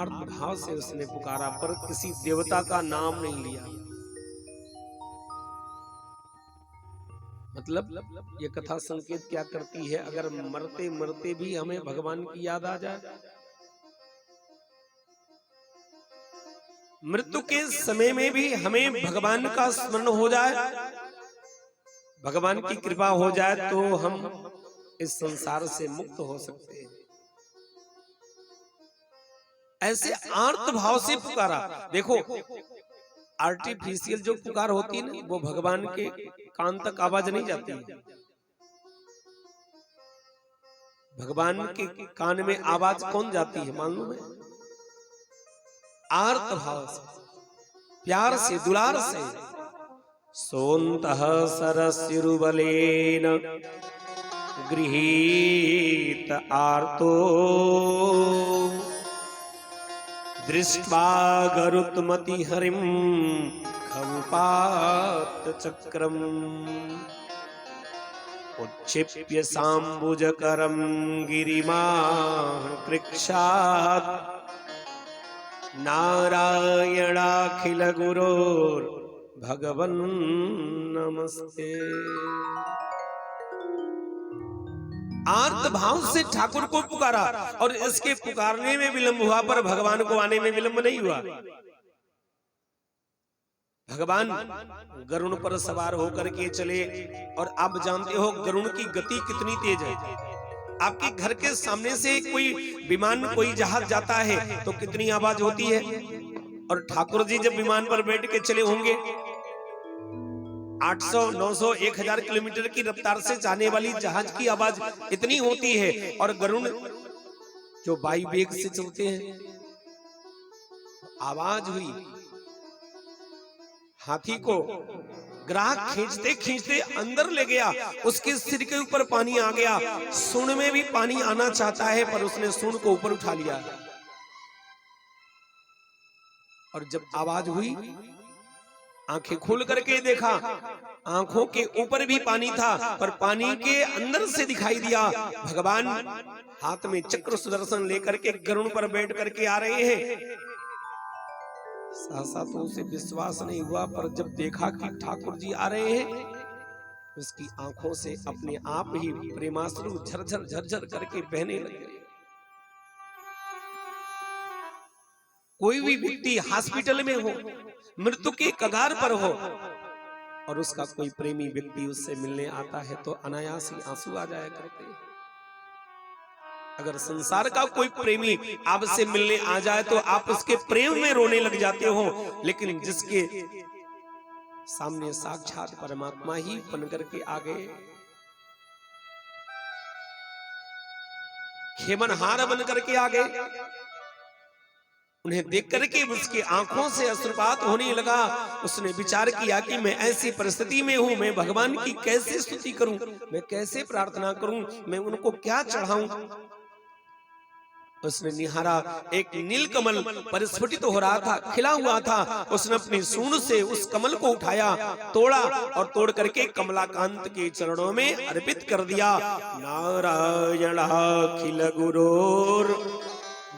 आर्त भाव से उसने पुकारा, पर किसी देवता का नाम नहीं लिया। मतलब ये कथा संकेत क्या करती है? अगर मरते मरते भी हमें भगवान की याद आ जाए, मृत्यु के समय में भी हमें भगवान का स्मरण हो जाए, भगवान की कृपा हो जाए, तो हम इस संसार से मुक्त हो सकते हैं। ऐसे आर्त भाव से पुकारा। देखो, आर्टिफिशियल जो पुकार होती है ना, वो भगवान के कान तक आवाज नहीं जाती है। भगवान के कान में आवाज कौन जाती है मालूम है? आर्त भाव से, प्यार से, दुलार से। सोन्तः सरस्युरुबलेन गृहीत आर्तो दृष्ट्वा गरुत्मति हरिं खमुपात चक्रम उच्छिप्य साम्बुजकरं गिरिमाः पृक्षात् नारायणाखिल गुरोर भगवन् नमस्ते। आर्त भाव से ठाकुर को पुकारा, और इसके पुकारने में विलंब हुआ, पर भगवान को आने में विलंब नहीं हुआ। भगवान गरुड़ पर सवार होकर के चले, और आप जानते हो गरुड़ की गति कितनी तेज है। आपके घर के सामने से कोई विमान, कोई जहाज जाता है तो कितनी आवाज होती है, और ठाकुर जी जब विमान पर बैठ के चले होंगे 800, 900, 1000 किलोमीटर की रफ्तार से जाने वाली जहाज की आवाज इतनी होती है, और गरुड़ जो वायु वेग से चलते हैं, आवाज हुई। हाथी को ग्राहक खींचते खींचते अंदर ले गया, उसके सिर के ऊपर पानी आ गया। सूंड में भी पानी आना चाहता है, पर उसने सूंड को ऊपर उठा लिया, और जब आवाज हुई आंखें खोल करके देखा, आंखों के ऊपर भी पानी था, पर पानी के अंदर से दिखाई दिया भगवान हाथ में चक्र सुदर्शन लेकर के गरुड़ पर बैठ करके आ रहे हैं। सहसा तो उसे विश्वास नहीं हुआ, पर जब देखा कि ठाकुर जी आ रहे हैं, उसकी आंखों से अपने आप ही प्रेमाश्रु झरझर झरझर करके बहने लगे। कोई भी व्यक्ति हॉस्पिटल में हो, मृत्यु के कगार पर हो, और उसका कोई प्रेमी व्यक्ति उससे मिलने आता है, तो अनायास ही आंसू आ जाया करते हैं। अगर संसार का कोई प्रेमी आपसे मिलने आ जाए तो आप उसके प्रेम में रोने लग जाते हो, लेकिन जिसके सामने साक्षात परमात्मा ही बन करके आ गए, खेमनहार बन करके आ गए, उन्हें देख करके उसकी आंखों से अश्रुपात होने लगा। उसने विचार किया कि मैं ऐसी परिस्थिति में हूं, मैं भगवान की कैसे स्तुति करूं, मैं कैसे प्रार्थना करूं, मैं उनको क्या चढ़ाऊं। उसने निहारा, एक नीलकमल परिस्फुटित हो रहा था, खिला हुआ था। उसने अपनी सूंड से उस कमल को उठाया, तोड़ा, और तोड़ करके कमलाकांत के चरणों में अर्पित कर दिया। नारायणाखिल गुरोर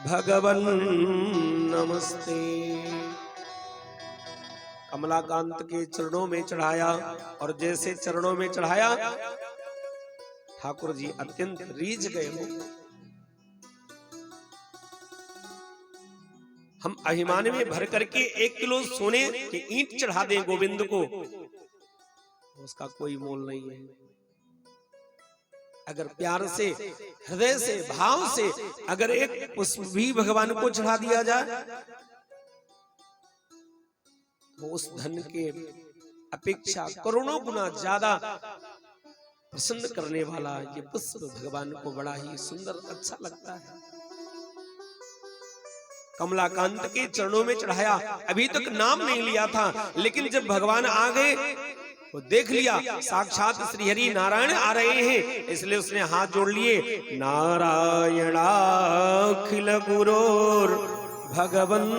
भगवन् नमस्ते। कमलाकांत के चरणों में चढ़ाया, और जैसे चरणों में चढ़ाया, ठाकुर जी अत्यंत रीझ गए हो। हम अभिमान में भर करके 1 किलो सोने की ईंट चढ़ा दें गोविंद को, उसका कोई मोल नहीं है। अगर प्यार से, हृदय से, भाव से अगर एक पुष्प भी भगवान को चढ़ा दिया जाए, तो उस धन के अपेक्षा करोड़ों गुना ज्यादा प्रसन्न करने वाला ये पुष्प भगवान को बड़ा ही सुंदर, अच्छा लगता है। कमलाकांत के चरणों में चढ़ाया, अभी तक नाम नहीं लिया था, लेकिन जब भगवान आ गए तो देख लिया साक्षात श्री हरि नारायण आ रहे हैं, इसलिए उसने हाथ जोड़ लिए। नारायणाखिल गुरोर भगवन्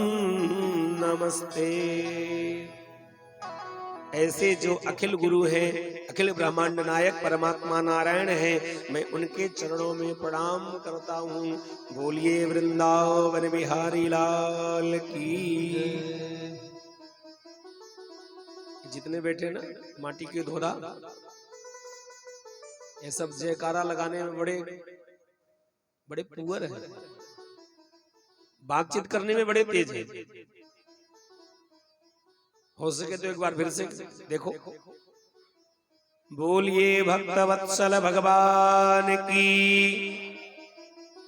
नमस्ते। ऐसे जो अखिल गुरु हैं, अखिल ब्रह्मांड नायक परमात्मा नारायण हैं, मैं उनके चरणों में प्रणाम करता हूँ। बोलिए वृंदावन बिहारी लाल की। जितने बैठे ना माटी के धोरा, ये सब जयकारा लगाने में बड़े बड़े पुअर हैं, बातचीत करने में बड़े तेज हैं। हो सके तो एक बार फिर से देखो। बोलिए भक्तवत्सल भगवान की।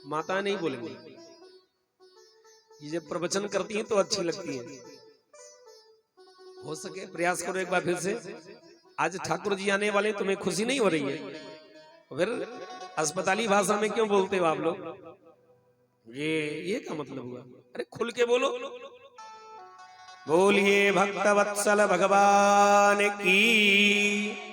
माता नहीं बोलेंगी, ये जब प्रवचन करती हैं तो अच्छी लगती है। हो सके प्रयास करो एक बार फिर से। आज ठाकुर जी आने वाले, तुम्हें खुशी नहीं हो रही है? फिर अस्पताली भाषा में क्यों बोलते हो आप लोग? ये क्या मतलब हुआ? अरे खुल के बोलो। बोलिए भक्तवत्सल भगवान की।